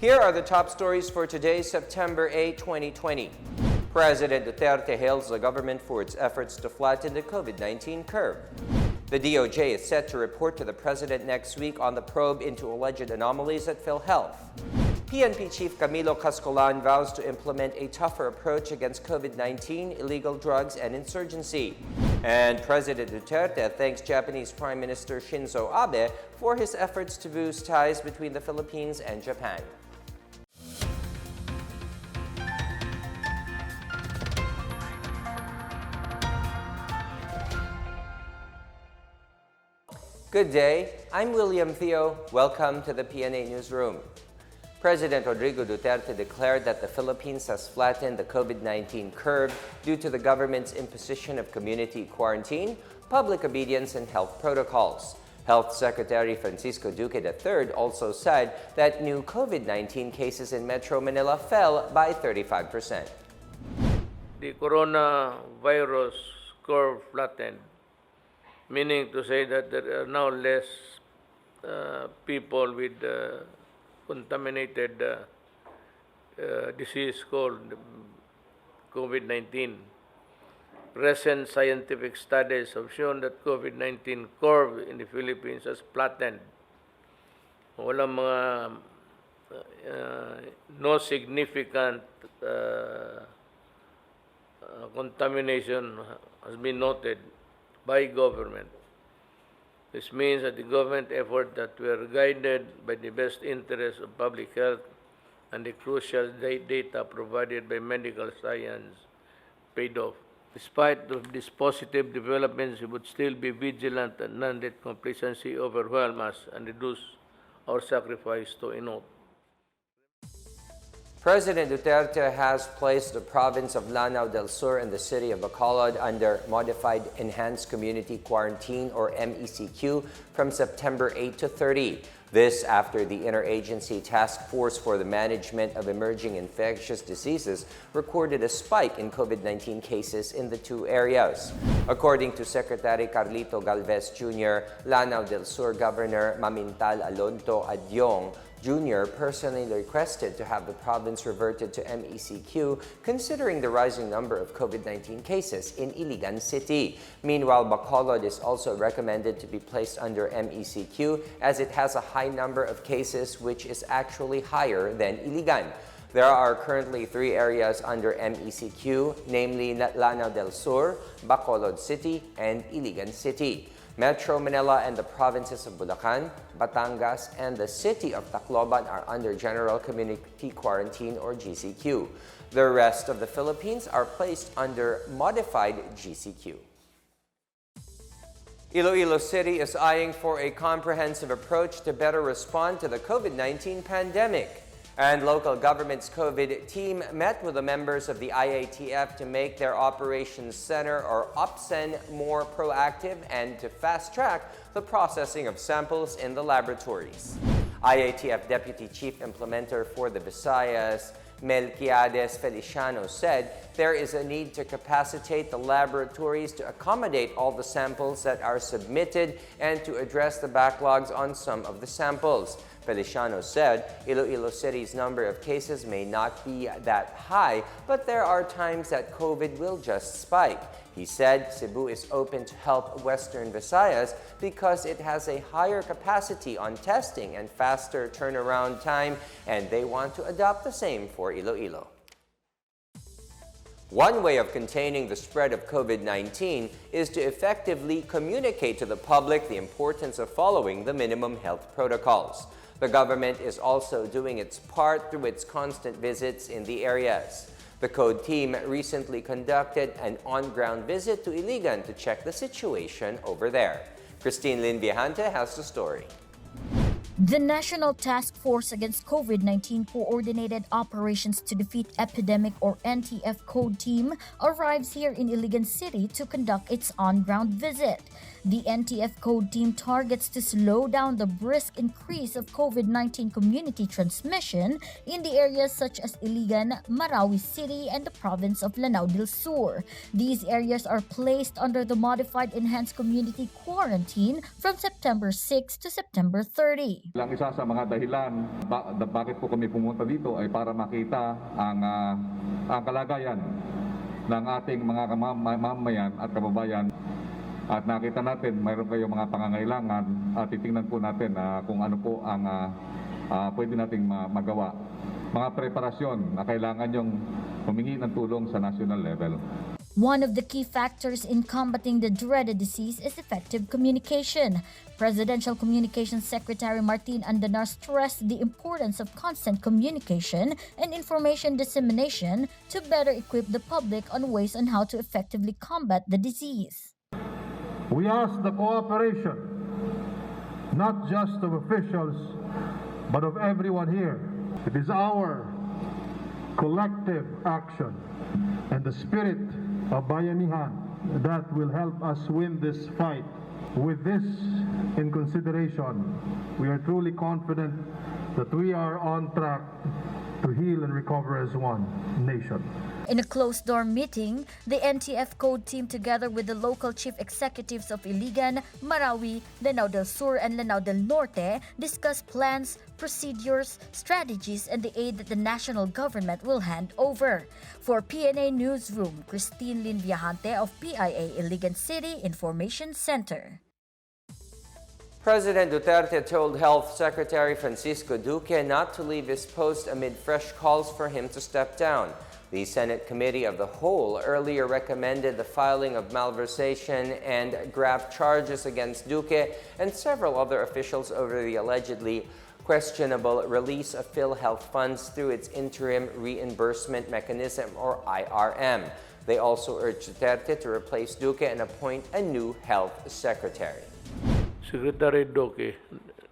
Here are the top stories for today, September 8, 2020. President Duterte hails the government for its efforts to flatten the COVID-19 curve. The DOJ is set to report to the president next week on the probe into alleged anomalies at Philhealth. PNP Chief Camilo Cascolan vows to implement a tougher approach against COVID-19, illegal drugs, and insurgency. And President Duterte thanks Japanese Prime Minister Shinzo Abe for his efforts to boost ties between the Philippines and Japan. Good day, I'm William Theo. Welcome to the PNA Newsroom. President Rodrigo Duterte declared that the Philippines has flattened the COVID-19 curve due to the government's imposition of community quarantine, public obedience, and health protocols. Health Secretary Francisco Duque III also said that new COVID-19 cases in Metro Manila fell by 35%. The coronavirus curve flattened, meaning to say that there are now less people with contaminated disease called COVID-19. Recent scientific studies have shown that COVID-19 curve in the Philippines has flattened. Walang mga no significant contamination has been noted by government. This means that the government effort that were guided by the best interests of public health and the crucial data provided by medical science paid off. Despite these positive developments, we would still be vigilant and none let complacency overwhelm us and reduce our sacrifice to a note. President Duterte has placed the province of Lanao del Sur and the city of Bacolod under Modified Enhanced Community Quarantine or MECQ from September 8 to 30. This after the Interagency Task Force for the Management of Emerging Infectious Diseases recorded a spike in COVID-19 cases in the two areas. According to Secretary Carlito Galvez Jr., Lanao del Sur Governor Mamintal Alonto Adyong Jr. personally requested to have the province reverted to MECQ considering the rising number of COVID-19 cases in Iligan City. Meanwhile, Bacolod is also recommended to be placed under MECQ as it has a high number of cases, which is actually higher than Iligan. There are currently 3 areas under MECQ, namely Lanao del Sur, Bacolod City, and Iligan City. Metro Manila and the provinces of Bulacan, Batangas, and the city of Tacloban are under General Community Quarantine or GCQ. The rest of the Philippines are placed under Modified GCQ. Iloilo City is eyeing for a comprehensive approach to better respond to the COVID-19 pandemic. And local government's COVID team met with the members of the IATF to make their operations center or OPSEN more proactive and to fast-track the processing of samples in the laboratories. IATF Deputy Chief Implementer for the Visayas, Melquiades Feliciano, said there is a need to capacitate the laboratories to accommodate all the samples that are submitted and to address the backlogs on some of the samples. Feliciano said Iloilo City's number of cases may not be that high, but there are times that COVID will just spike. He said Cebu is open to help Western Visayas because it has a higher capacity on testing and faster turnaround time, and they want to adopt the same for Iloilo. One way of containing the spread of COVID-19 is to effectively communicate to the public the importance of following the minimum health protocols. The government is also doing its part through its constant visits in the areas. The CODE team recently conducted an on-ground visit to Iligan to check the situation over there. Christine Lynn Viajante has the story. The National Task Force Against COVID-19 Coordinated Operations to Defeat Epidemic or NTF CODE team arrives here in Iligan City to conduct its on-ground visit. The NTF CODE team targets to slow down the brisk increase of COVID-19 community transmission in the areas such as Iligan, Marawi City, and the province of Lanao del Sur. These areas are placed under the Modified Enhanced Community Quarantine from September 6 to September 30. Lang isa sa mga dahilan bakit po kami pumunta dito ay para makita ang kalagayan ng ating mga mamamayan at kababayan. At nakita natin mayroon kayong mga pangangailangan at titingnan po natin kung ano po ang pwede nating magawa. Mga preparasyon na kailangan yung humingi ng tulong sa national level. One of the key factors in combating the dreaded disease is effective communication. Presidential Communications Secretary Martin Andanar stressed the importance of constant communication and information dissemination to better equip the public on ways on how to effectively combat the disease. We ask the cooperation, not just of officials, but of everyone here. It is our collective action and the spirit of bayanihan that will help us win this fight. With this in consideration, we are truly confident that we are on track to heal and recover as one nation. In a closed-door meeting, the NTF Code team together with the local chief executives of Iligan, Marawi, Lanao del Sur, and Lanao del Norte discussed plans, procedures, strategies, and the aid that the national government will hand over. For PNA Newsroom, Christine Lin Viajante of PIA Iligan City Information Center. President Duterte told Health Secretary Francisco Duque not to leave his post amid fresh calls for him to step down. The Senate Committee of the Whole earlier recommended the filing of malversation and graft charges against Duque and several other officials over the allegedly questionable release of Philhealth funds through its Interim Reimbursement Mechanism, or IRM. They also urged Duterte to replace Duque and appoint a new health secretary. Secretary Duque,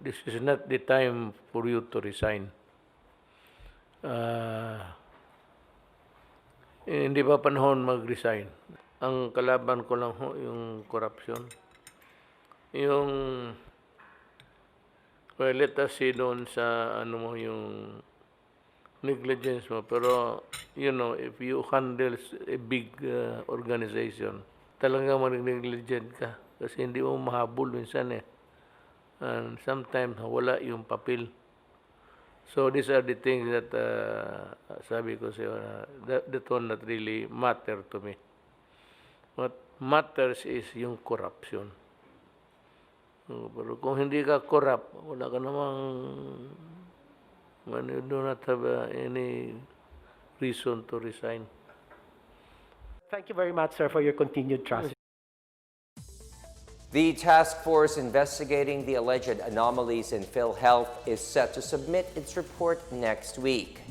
this is not the time for you to resign. Hindi pa panahon mag-resign. Ang kalaban ko lang ho, yung corruption. Yung, well, let us see doon sa, yung negligence mo. Pero, you know, if you handle a big organization, talagang mag-negligent ka. Kasi hindi mo mahabol minsan eh. And sometimes, wala yung papel. So these are the things that sabi ko sa'yo, that one that really matter to me. What matters is yung corruption. Pero kung hindi ka corrupt, wala ka namang, when you do not have any reason to resign. Thank you very much, sir, for your continued trust. The task force investigating the alleged anomalies in Philhealth is set to submit its report next week.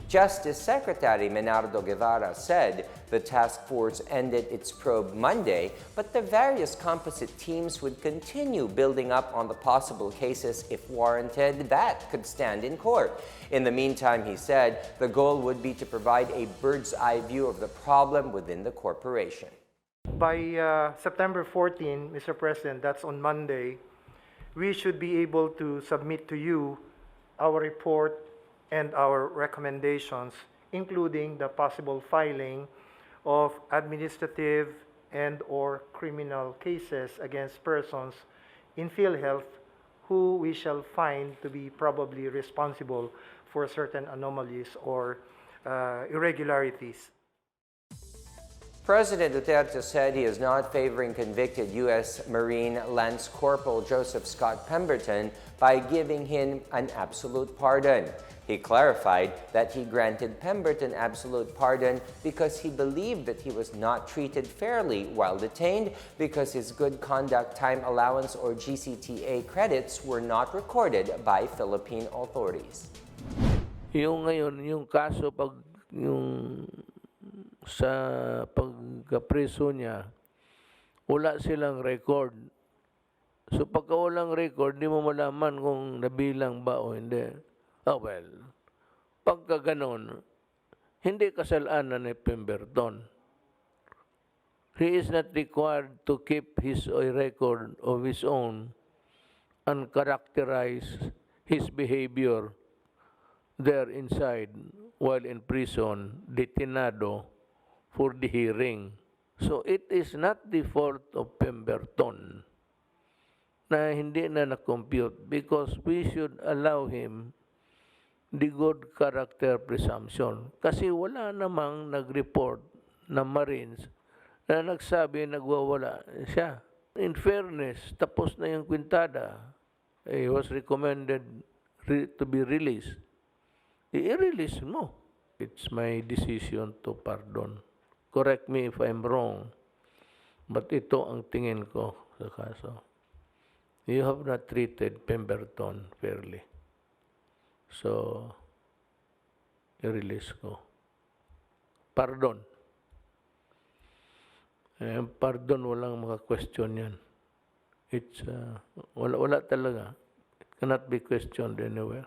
Justice Secretary Menardo Guevara said the task force ended its probe Monday, but the various composite teams would continue building up on the possible cases if warranted that could stand in court. In the meantime, he said, the goal would be to provide a bird's-eye view of the problem within the corporation. By September 14, Mr. President, that's on Monday, we should be able to submit to you our report and our recommendations, including the possible filing of administrative and/or criminal cases against persons in Philhealth who we shall find to be probably responsible for certain anomalies or irregularities. President Duterte said he is not favoring convicted U.S. Marine Lance Corporal Joseph Scott Pemberton by giving him an absolute pardon. He clarified that he granted Pemberton absolute pardon because he believed that he was not treated fairly while detained because his good conduct time allowance or GCTA credits were not recorded by Philippine authorities. Yung ngayon, yung kaso pag yung sa pagka-preso niya, wala silang record. So pagka walang record, di mo malaman kung nabilang ba o hindi. Oh well, pagka ganon, hindi kasalanan ni Pemberton. He is not required to keep his record of his own and characterize his behavior there inside while in prison, detenado, for the hearing. So it is not the fault of Pemberton na hindi na na-compute because we should allow him the good character presumption. Kasi wala namang nag-report na Marines na nagsabi nagwawala siya. In fairness, tapos na yung kwintada. He was recommended to be released. I-release mo. It's my decision to pardon. Correct me if I'm wrong. But ito ang tingin ko sa kaso. You have not treated Pemberton fairly. So, i-release ko. Pardon. Pardon, walang maka-question yan. It's, wala talaga. It cannot be questioned anywhere.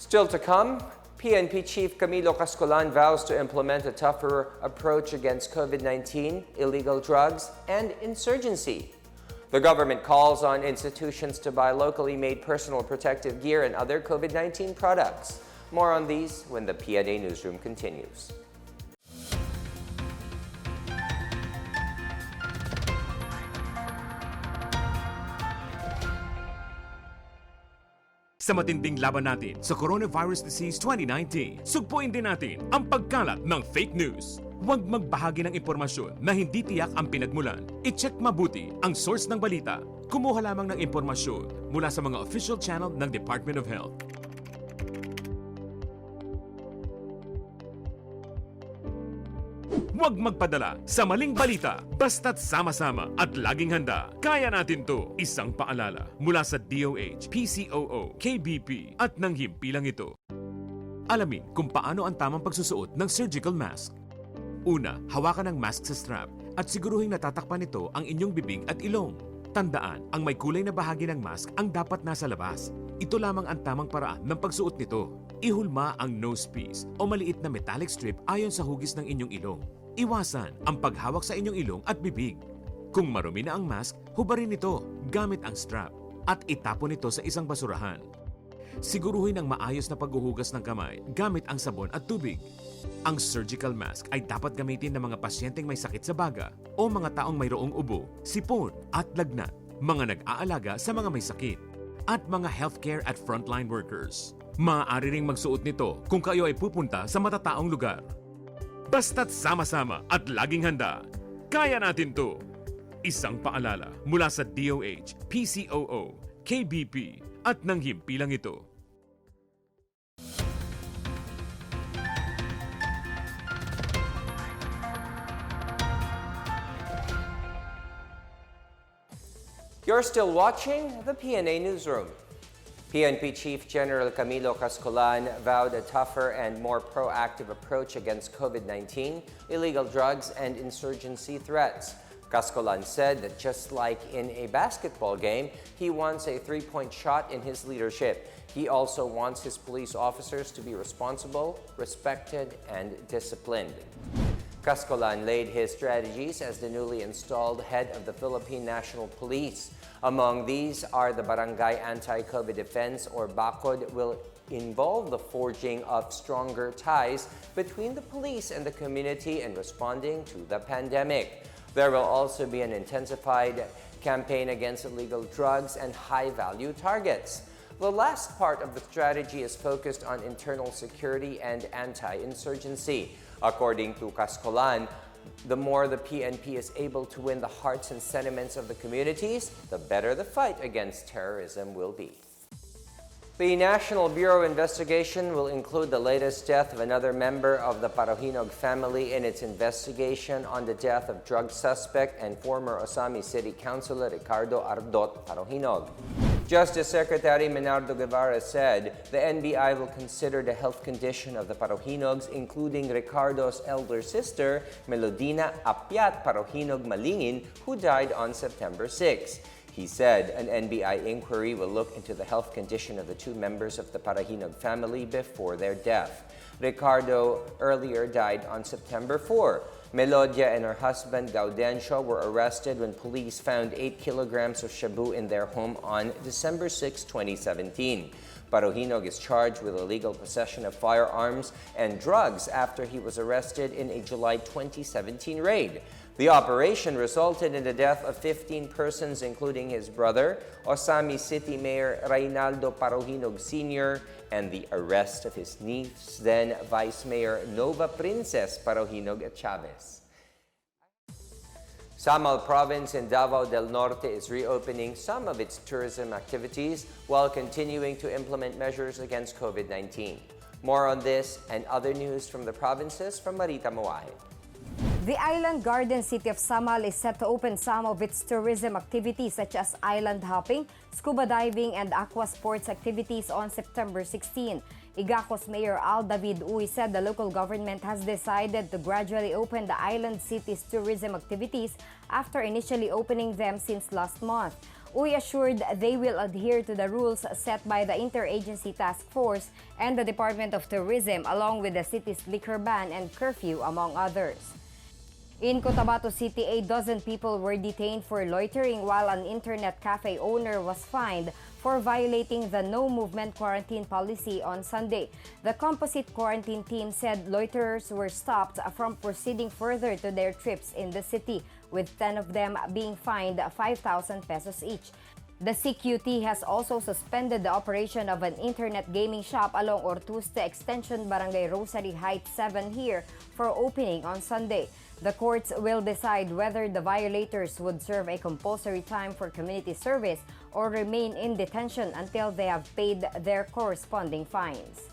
Still to come, PNP Chief Camilo Cascolan vows to implement a tougher approach against COVID-19, illegal drugs, and insurgency. The government calls on institutions to buy locally made personal protective gear and other COVID-19 products. More on these when the PNA Newsroom continues. Sa matinding laban natin sa Coronavirus Disease 2019, sugpuin din natin ang pagkalat ng fake news. Huwag magbahagi ng impormasyon na hindi tiyak ang pinagmulan. I-check mabuti ang source ng balita. Kumuha lamang ng impormasyon mula sa mga official channel ng Department of Health. Huwag magpadala sa maling balita, basta't sama-sama at laging handa. Kaya natin to. Isang paalala mula sa DOH, PCOO, KBP at ng himpilang ito. Alamin kung paano ang tamang pagsusuot ng surgical mask. Una, hawakan ang mask sa strap at siguruhing natatakpan nito ang inyong bibig at ilong. Tandaan, ang may kulay na bahagi ng mask ang dapat nasa labas. Ito lamang ang tamang paraan ng pagsuot nito. Ihulma ang nose piece o maliit na metallic strip ayon sa hugis ng inyong ilong. Iwasan ang paghawak sa inyong ilong at bibig. Kung marumi na ang mask, hubarin ito gamit ang strap at itapon ito sa isang basurahan. Siguruhin ang maayos na paghuhugas ng kamay gamit ang sabon at tubig. Ang surgical mask ay dapat gamitin ng mga pasyenteng may sakit sa baga o mga taong mayroong ubo, sipon at lagnat, mga nag-aalaga sa mga may sakit, at mga healthcare at frontline workers. Maaari ring magsuot nito kung kayo ay pupunta sa matataong lugar. Basta't sama-sama at laging handa. Kaya natin to. Isang paalala mula sa DOH, PCOO, KBP at ng himpilang ito. You're still watching the PNA Newsroom. PNP Chief General Camilo Cascolan vowed a tougher and more proactive approach against COVID-19, illegal drugs, and insurgency threats. Cascolan said that just like in a basketball game, he wants a three-point shot in his leadership. He also wants his police officers to be responsible, respected, and disciplined. Cascolan laid his strategies as the newly installed head of the Philippine National Police. Among these are the Barangay Anti-COVID Defense, or BACOD, will involve the forging of stronger ties between the police and the community in responding to the pandemic. There will also be an intensified campaign against illegal drugs and high-value targets. The last part of the strategy is focused on internal security and anti-insurgency. According to Cascolan, the more the PNP is able to win the hearts and sentiments of the communities, the better the fight against terrorism will be. The National Bureau investigation will include the latest death of another member of the Parohinog family in its investigation on the death of drug suspect and former Osami City Councilor Ricardo Ardot Parohinog. Justice Secretary Menardo Guevara said the NBI will consider the health condition of the Parohinogs, including Ricardo's elder sister, Melodina Apiat Parohinog Malingin, who died on September 6. He said an NBI inquiry will look into the health condition of the two members of the Parohinog family before their death. Ricardo earlier died on September 4. Melodia and her husband Gaudencio were arrested when police found 8 kilograms of shabu in their home on December 6, 2017. Parohinog is charged with illegal possession of firearms and drugs after he was arrested in a July 2017 raid. The operation resulted in the death of 15 persons, including his brother, Osami City Mayor Reynaldo Parohinog Sr., and the arrest of his niece, then Vice Mayor Nova Princess Parohinog Chavez. Samal Province in Davao del Norte is reopening some of its tourism activities while continuing to implement measures against COVID-19. More on this and other news from the provinces from Marita Moahe. The island garden city of Samal is set to open some of its tourism activities such as island hopping, scuba diving, and aqua sports activities on September 16. Igacos Mayor Al David Uy said the local government has decided to gradually open the island city's tourism activities after initially opening them since last month. Uy assured they will adhere to the rules set by the Interagency Task Force and the Department of Tourism, along with the city's liquor ban and curfew, among others. In Cotabato City, 8 dozen people were detained for loitering while an internet cafe owner was fined for violating the no-movement quarantine policy on Sunday. The composite quarantine team said loiterers were stopped from proceeding further to their trips in the city, with 10 of them being fined 5,000 pesos each. The CQT has also suspended the operation of an internet gaming shop along Ortuste Extension, Barangay Rosary Heights 7 here for opening on Sunday. The courts will decide whether the violators would serve a compulsory time for community service or remain in detention until they have paid their corresponding fines.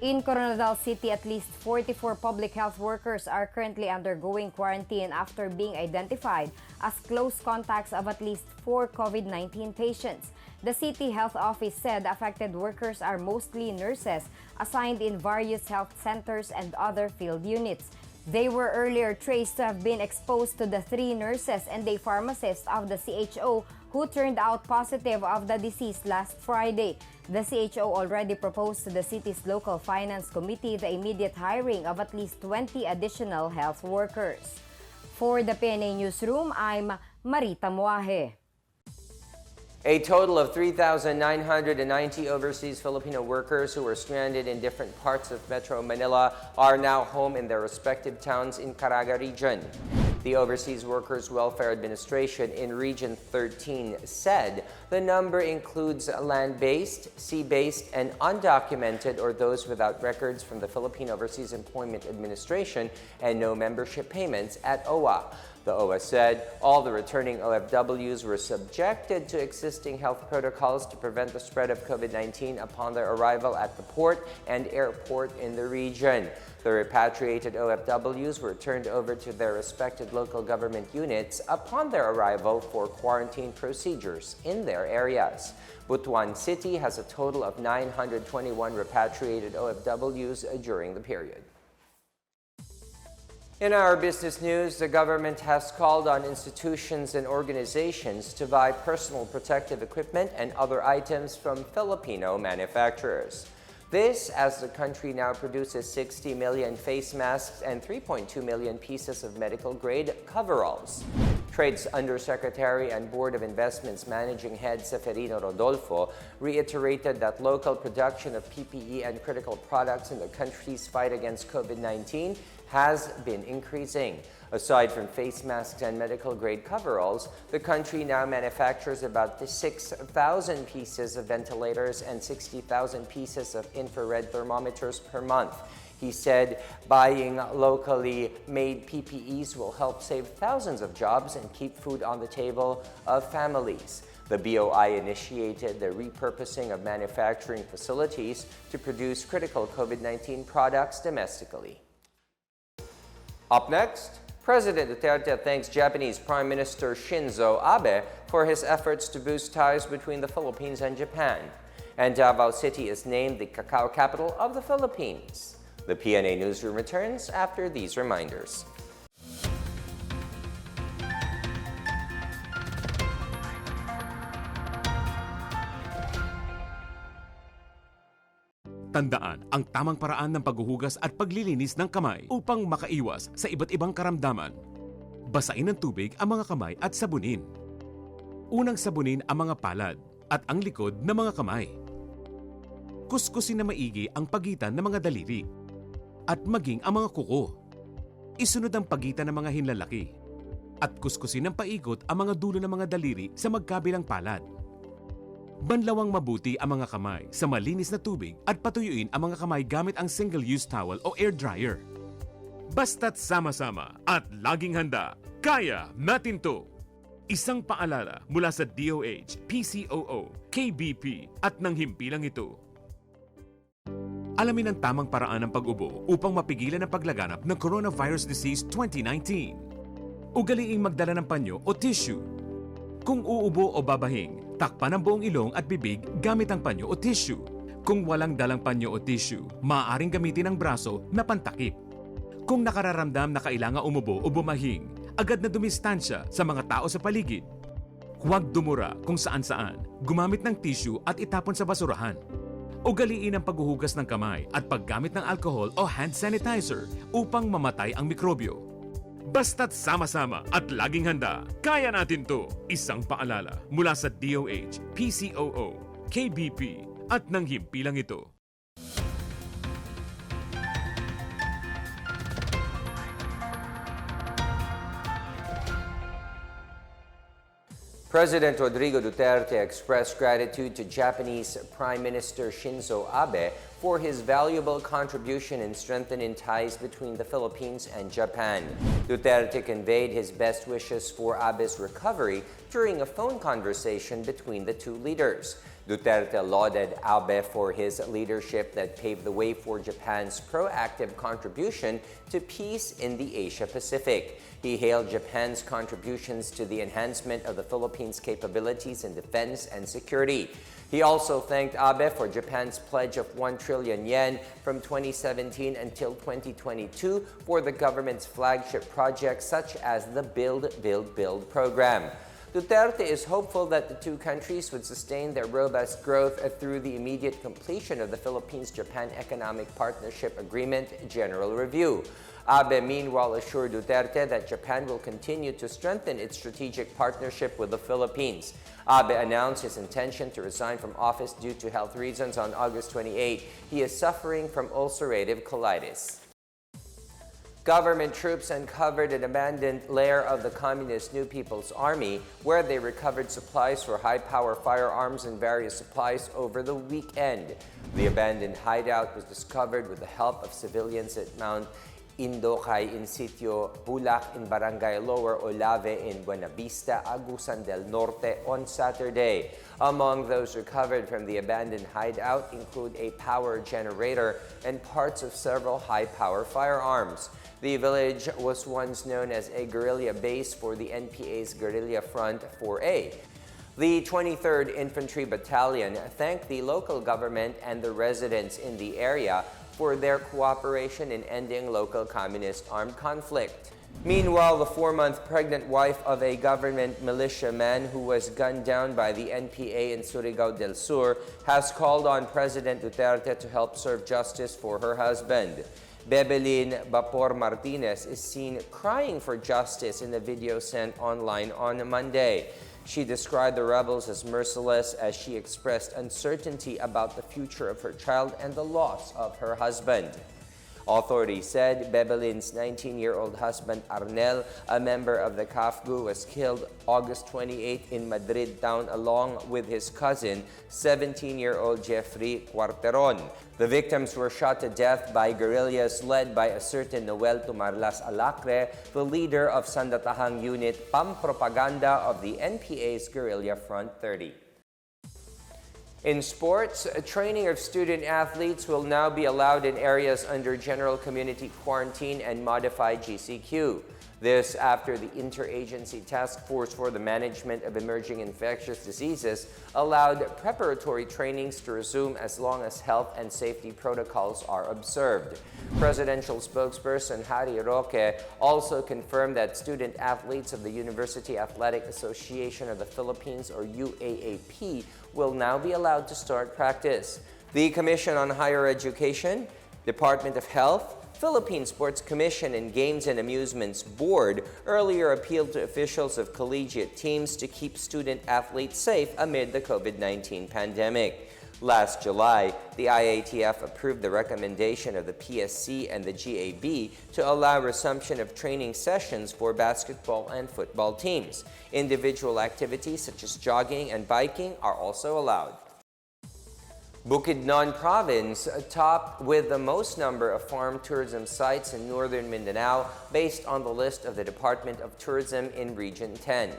In Coronadal City, at least 44 public health workers are currently undergoing quarantine after being identified as close contacts of at least 4 COVID-19 patients. The City Health Office said affected workers are mostly nurses assigned in various health centers and other field units. They were earlier traced to have been exposed to the 3 nurses and a pharmacist of the CHO who turned out positive of the disease last Friday. The CHO already proposed to the city's local finance committee the immediate hiring of at least 20 additional health workers. For the PNA Newsroom, I'm Marita Moahe. A total of 3,990 overseas Filipino workers who were stranded in different parts of Metro Manila are now home in their respective towns in Caraga region. The Overseas Workers Welfare Administration in Region 13 said the number includes land-based, sea-based, and undocumented or those without records from the Philippine Overseas Employment Administration and no membership payments at OWA. The OWA said all the returning OFWs were subjected to existing health protocols to prevent the spread of COVID-19 upon their arrival at the port and airport in the region. The repatriated OFWs were turned over to their respective local government units upon their arrival for quarantine procedures in their areas. Butuan City has a total of 921 repatriated OFWs during the period. In our business news, the government has called on institutions and organizations to buy personal protective equipment and other items from Filipino manufacturers. This as the country now produces 60 million face masks and 3.2 million pieces of medical-grade coveralls. Trade's Undersecretary and Board of Investments Managing Head Seferino Rodolfo reiterated that local production of PPE and critical products in the country's fight against COVID-19 has been increasing. Aside from face masks and medical-grade coveralls, the country now manufactures about 6,000 pieces of ventilators and 60,000 pieces of infrared thermometers per month. He said buying locally made PPEs will help save thousands of jobs and keep food on the table of families. The BOI initiated the repurposing of manufacturing facilities to produce critical COVID-19 products domestically. Up next, President Duterte thanks Japanese Prime Minister Shinzo Abe for his efforts to boost ties between the Philippines and Japan. And Davao City is named the cacao capital of the Philippines. The PNA Newsroom returns after these reminders. Tandaan ang tamang paraan ng paghuhugas at paglilinis ng kamay upang makaiwas sa iba't ibang karamdaman. Basain ng tubig ang mga kamay at sabunin. Unang sabunin ang mga palad at ang likod ng mga kamay. Kuskusin na maigi ang pagitan ng mga daliri at maging ang mga kuko. Isunod ang pagitan ng mga hinlalaki. At kuskusin ng paikot ang mga dulo ng mga daliri sa magkabilang palad. Banlawang mabuti ang mga kamay sa malinis na tubig at patuyuin ang mga kamay gamit ang single-use towel o air dryer. Basta't sama-sama at laging handa, kaya natin to! Isang paalala mula sa DOH, PCOO, KBP at ng himpilang ito. Alamin ang tamang paraan ng pag-ubo upang mapigilan ang paglaganap ng Coronavirus Disease 2019. Ugaliing magdala ng panyo o tissue. Kung uubo o babahing, takpan ang buong ilong at bibig gamit ang panyo o tissue. Kung walang dalang panyo o tissue, maaaring gamitin ang braso na pantakip. Kung nakararamdam na kailangan umubo o bumahing, agad na dumistansya sa mga tao sa paligid. Huwag dumura kung saan-saan, gumamit ng tissue at itapon sa basurahan. Ugaliin ang paghuhugas ng kamay at paggamit ng alcohol o hand sanitizer upang mamatay ang mikrobyo. Basta't sama-sama at laging handa, kaya natin to! Isang paalala mula sa DOH, PCOO, KBP at ng himpilang ito. President Rodrigo Duterte expressed gratitude to Japanese Prime Minister Shinzo Abe for his valuable contribution in strengthening ties between the Philippines and Japan. Duterte conveyed his best wishes for Abe's recovery during a phone conversation between the two leaders. Duterte lauded Abe for his leadership that paved the way for Japan's proactive contribution to peace in the Asia-Pacific. He hailed Japan's contributions to the enhancement of the Philippines' capabilities in defense and security. He also thanked Abe for Japan's pledge of 1 trillion yen from 2017 until 2022 for the government's flagship projects such as the Build, Build, Build program. Duterte is hopeful that the two countries would sustain their robust growth through the immediate completion of the Philippines-Japan Economic Partnership Agreement General Review. Abe meanwhile assured Duterte that Japan will continue to strengthen its strategic partnership with the Philippines. Abe announced his intention to resign from office due to health reasons on August 28. He is suffering from ulcerative colitis. Government troops uncovered an abandoned lair of the Communist New People's Army, where they recovered supplies for high-power firearms and various supplies over the weekend. The abandoned hideout was discovered with the help of civilians at Mount Indocay in Sitio Bulac in Barangay Lower Olave in Buenavista, Agusan del Norte on Saturday. Among those recovered from the abandoned hideout include a power generator and parts of several high-power firearms. The village was once known as a guerrilla base for the NPA's Guerrilla Front 4A. The 23rd Infantry Battalion thanked the local government and the residents in the area for their cooperation in ending local communist armed conflict. Meanwhile, the 4-month pregnant wife of a government militiaman who was gunned down by the NPA in Surigao del Sur has called on President Duterte to help serve justice for her husband. Bebelin Bapor Martinez is seen crying for justice in a video sent online on Monday. She described the rebels as merciless as she expressed uncertainty about the future of her child and the loss of her husband. Authorities said Bebelin's 19-year-old husband Arnel, a member of the CAFGU, was killed August 28 in Madrid town along with his cousin, 17-year-old Jeffrey Cuarteron. The victims were shot to death by guerrillas led by a certain Noel Tumarlas Alacre, the leader of Sandatahang Unit Pampropaganda of the NPA's Guerrilla Front 30. In sports, training of student athletes will now be allowed in areas under general community quarantine and modified GCQ. This after the Interagency Task Force for the Management of Emerging Infectious Diseases allowed preparatory trainings to resume as long as health and safety protocols are observed. Presidential spokesperson Harry Roque also confirmed that student athletes of the University Athletic Association of the Philippines, or UAAP, will now be allowed to start practice. The Commission on Higher Education, Department of Health, Philippine Sports Commission and Games and Amusements Board earlier appealed to officials of collegiate teams to keep student athletes safe amid the COVID-19 pandemic. Last July, the IATF approved the recommendation of the PSC and the GAB to allow resumption of training sessions for basketball and football teams. Individual activities such as jogging and biking are also allowed. Bukidnon Province topped with the most number of farm tourism sites in northern Mindanao based on the list of the Department of Tourism in Region 10.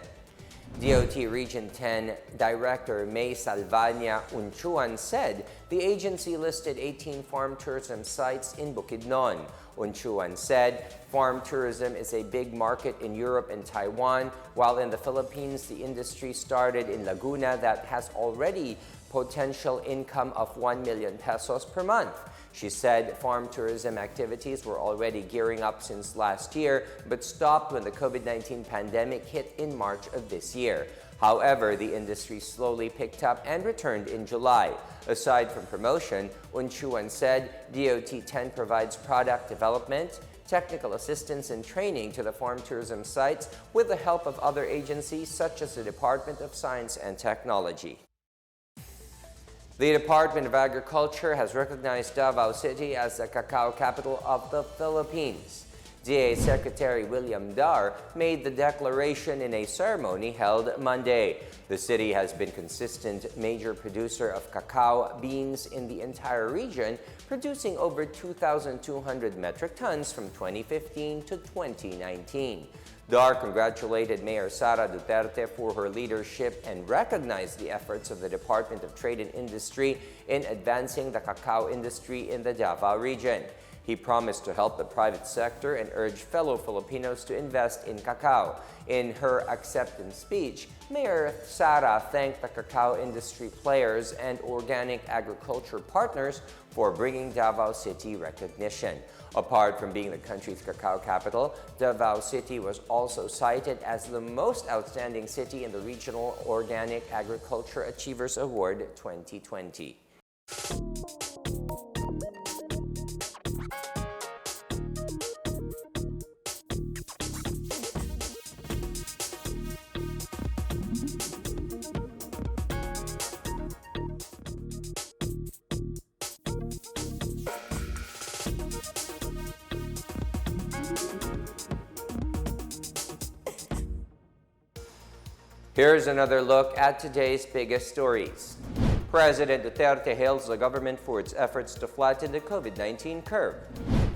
DOT Region 10 Director May Salvania Unchuan said the agency listed 18 farm tourism sites in Bukidnon. Unchuan said farm tourism is a big market in Europe and Taiwan, while in the Philippines, the industry started in Laguna that has already potential income of 1 million pesos per month. She said farm tourism activities were already gearing up since last year, but stopped when the COVID-19 pandemic hit in March of this year. However, the industry slowly picked up and returned in July. Aside from promotion, Unchuan said DOT 10 provides product development, technical assistance and training to the farm tourism sites with the help of other agencies such as the Department of Science and Technology. The Department of Agriculture has recognized Davao City as the cacao capital of the Philippines. DA Secretary William Dar made the declaration in a ceremony held Monday. The city has been a consistent major producer of cacao beans in the entire region, producing over 2,200 metric tons from 2015 to 2019. Dar congratulated Mayor Sara Duterte for her leadership and recognized the efforts of the Department of Trade and Industry in advancing the cacao industry in the Davao region. He promised to help the private sector and urged fellow Filipinos to invest in cacao. In her acceptance speech, Mayor Sara thanked the cacao industry players and organic agriculture partners for bringing Davao City recognition. Apart from being the country's cacao capital, Davao City was also cited as the most outstanding city in the Regional Organic Agriculture Achievers Award 2020. Here's another look at today's biggest stories. President Duterte hails the government for its efforts to flatten the COVID-19 curve.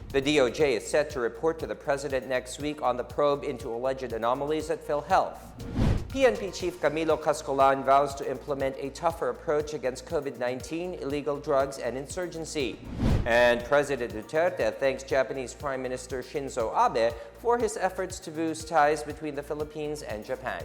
The DOJ is set to report to the president next week on the probe into alleged anomalies at Philhealth. PNP Chief Camilo Cascolan vows to implement a tougher approach against COVID-19, illegal drugs, and insurgency. And President Duterte thanks Japanese Prime Minister Shinzo Abe for his efforts to boost ties between the Philippines and Japan.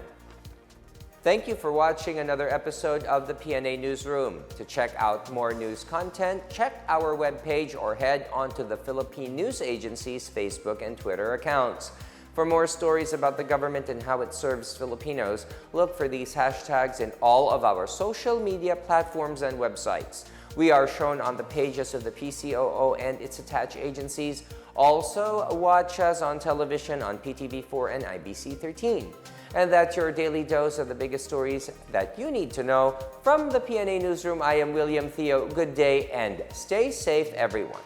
Thank you for watching another episode of the PNA Newsroom. To check out more news content, check our webpage or head onto the Philippine News Agency's Facebook and Twitter accounts. For more stories about the government and how it serves Filipinos, look for these hashtags in all of our social media platforms and websites. We are shown on the pages of the PCOO and its attached agencies. Also, watch us on television on PTV4 and IBC 13. And that's your daily dose of the biggest stories that you need to know. From the PNA Newsroom, I am William Theo. Good day and stay safe, everyone.